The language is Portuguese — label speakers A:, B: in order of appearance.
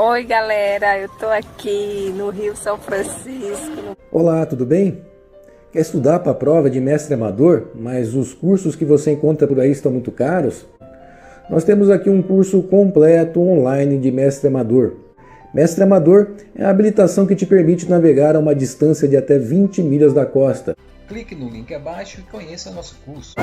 A: Oi galera, eu tô aqui no Rio São Francisco.
B: Olá, tudo bem? Quer estudar para a prova de mestre amador, mas os cursos que você encontra por aí estão muito caros? Nós temos aqui um curso completo online de mestre amador. Mestre amador é a habilitação que te permite navegar a uma distância de até 20 milhas da costa.
C: Clique no link abaixo e conheça nosso curso.